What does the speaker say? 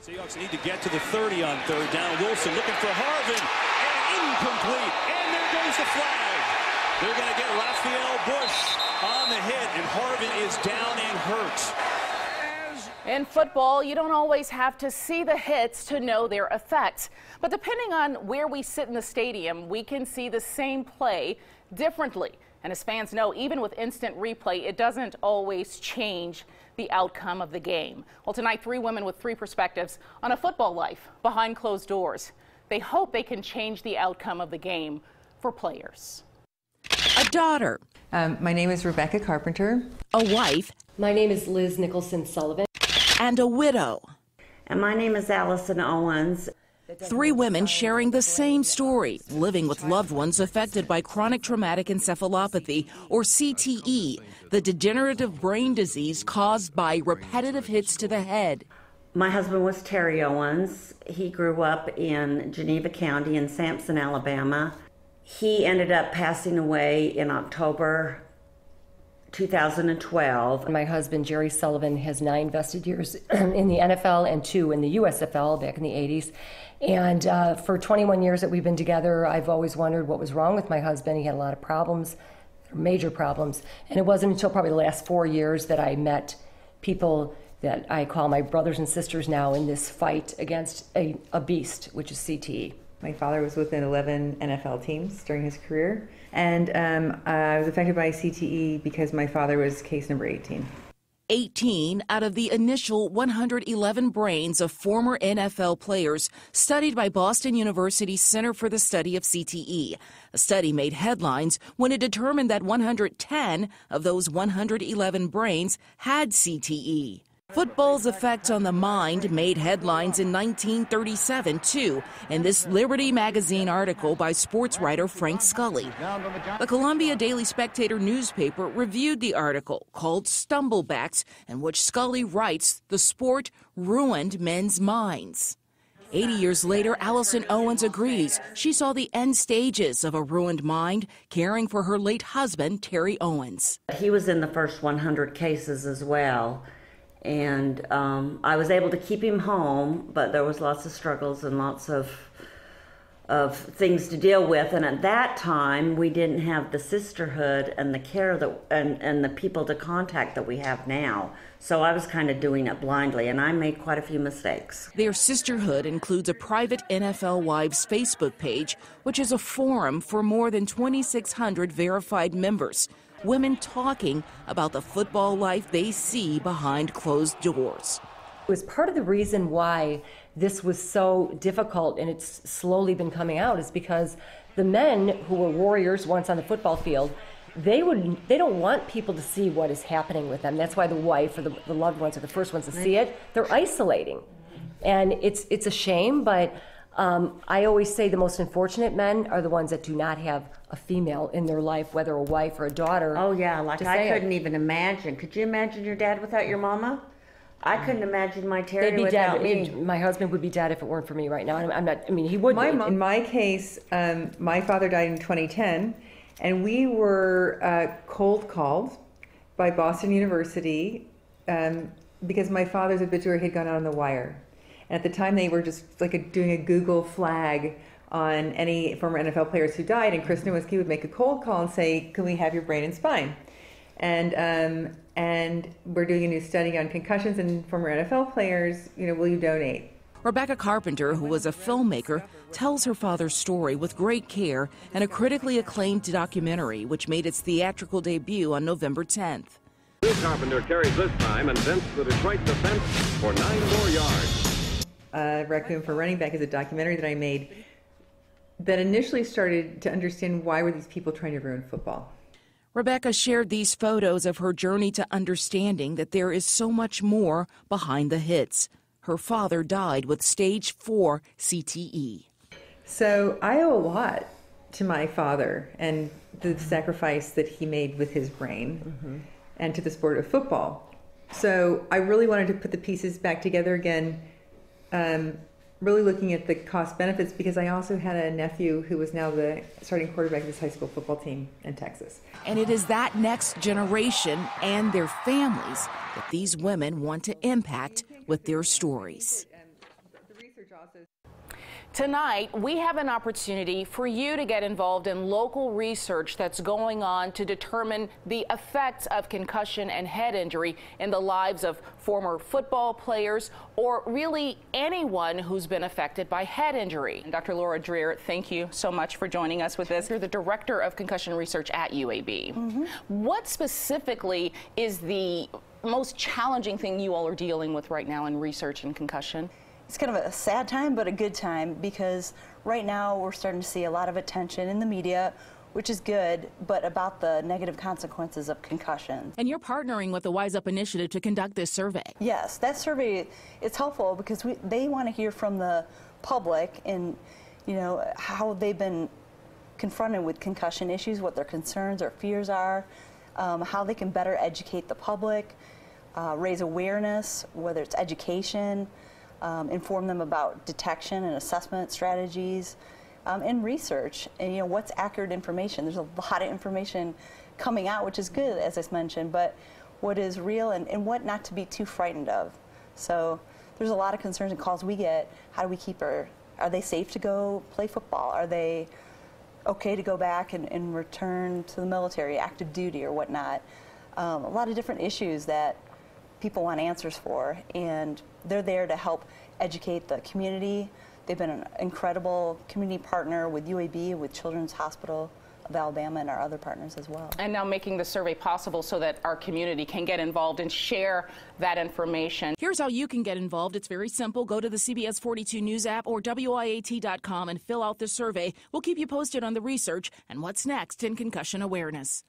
Seahawks need to get to the 30 on third down. Wilson looking for Harvin, and incomplete, and there goes the flag. They're going to get Raphael Bush on the hit, and Harvin is down and hurt. In football, you don't always have to see the hits to know their effect. But depending on where we sit in the stadium, we can see the same play differently. And as fans know, even with instant replay, it doesn't always change the outcome of the game. Well, tonight, 3 women with 3 perspectives on a football life behind closed doors. They hope they can change the outcome of the game for players. A daughter. My name is Rebecca Carpenter. A wife. My name is Liz Nicholson Sullivan. And a widow. And my name is Allison Owens. 3 women sharing the same story, living with loved ones affected by chronic traumatic encephalopathy, or CTE, the degenerative brain disease caused by repetitive hits to the head. My husband was Terry Owens. He grew up in Geneva County in Sampson, Alabama. He ended up passing away in October 2012. My husband, Jerry Sullivan, has 9 vested years in the NFL and 2 in the USFL back in the 80s. And for 21 years that we've been together, I've always wondered what was wrong with my husband. He had a lot of problems, major problems. And it wasn't until probably the last 4 years that I met people that I call my brothers and sisters now in this fight against a beast, which is CTE. My father was within 11 NFL teams during his career, and I was affected by CTE because my father was case number 18. 18 out of the initial 111 brains of former NFL players studied by Boston University's Center for the Study of CTE. A study made headlines when it determined that 110 of those 111 brains had CTE. Football's effect on the mind made headlines in 1937, too, in this Liberty magazine article by sports writer Frank Scully. The Columbia Daily Spectator newspaper reviewed the article, called Stumblebacks, in which Scully writes the sport ruined men's minds. 80 years later, Allison Owens agrees. She saw the end stages of a ruined mind, caring for her late husband, Terry Owens. He was in the first 100 cases as well. And I was able to keep him home, but there was lots of struggles and lots of things to deal with. And at that time, we didn't have the sisterhood and the care that and the people to contact that we have now. So I was kind of doing it blindly, and I made quite a few mistakes. Their sisterhood includes a private NFL Wives Facebook page, which is a forum for more than 2,600 verified members. Women talking about the football life they see behind closed doors. It was part of the reason why this was so difficult, and it's slowly been coming out, is because the men who were warriors once on the football field, they don't want people to see what is happening with them. That's why the wife or the loved ones are the first ones to see it. They're isolating. And it's a shame, but I always say the most unfortunate men are the ones that do not have a female in their life, whether a wife or a daughter. Oh yeah, like I couldn't even imagine. Could you imagine your dad without your mama? I couldn't imagine my Terry without me. My husband would be dead if it weren't for me right now. I'm not. I mean, he would. In my case, my father died in 2010, and we were cold called by Boston University because my father's obituary had gone out on the wire. And at the time, they were just like doing a Google flag on any former NFL players who died, and Chris Nowinski would make a cold call and say, "Can we have your brain and spine?" And we're doing a new study on concussions and former NFL players. Will you donate? Rebecca Carpenter, who was a filmmaker, tells her father's story with great care in a critically acclaimed documentary, which made its theatrical debut on November 10th. Carpenter carries this time and vents the Detroit defense for 9 more yards. Requiem for Running Back is a documentary that I made that initially started to understand why were these people trying to ruin football. Rebecca shared these photos of her journey to understanding that there is so much more behind the hits. Her father died with stage 4 CTE. So I owe a lot to my father and the sacrifice that he made with his brain and to the sport of football. So I really wanted to put the pieces back together again, really looking at the cost benefits, because I also had a nephew who was now the starting quarterback of his high school football team in Texas. And it is that next generation and their families that these women want to impact with their stories. also. Tonight, we have an opportunity for you to get involved in local research that's going on to determine the effects of concussion and head injury in the lives of former football players or really anyone who's been affected by head injury. And Dr. Laura Dreher, thank you so much for joining us with this. You're the Director of Concussion Research at UAB. What specifically is the most challenging thing you all are dealing with right now in research and concussion? It's kind of a sad time, but a good time, because right now we're starting to see a lot of attention in the media, which is good, but about the negative consequences of concussions. And you're partnering with the Wise Up Initiative to conduct this survey. Yes, that survey is helpful because they want to hear from the public and, you know, how they've been confronted with concussion issues, what their concerns or fears are, how they can better educate the public, raise awareness, whether it's education, inform them about detection and assessment strategies, and research, and you know what's accurate information. There's a lot of information coming out, which is good, as I mentioned, but what is real and what not to be too frightened of. So there's a lot of concerns and calls we get. How do we keep are they safe to go play football? Are they okay to go back and return to the military, active duty or whatnot? A lot of different issues that people want answers for, and they're there to help educate the community. They've been an incredible community partner with UAB, with Children's Hospital of Alabama, and our other partners as well. And now making the survey possible so that our community can get involved and share that information. Here's how you can get involved. It's very simple. Go to the CBS 42 News app or WIAT.com and fill out the survey. We'll keep you posted on the research and what's next in concussion awareness.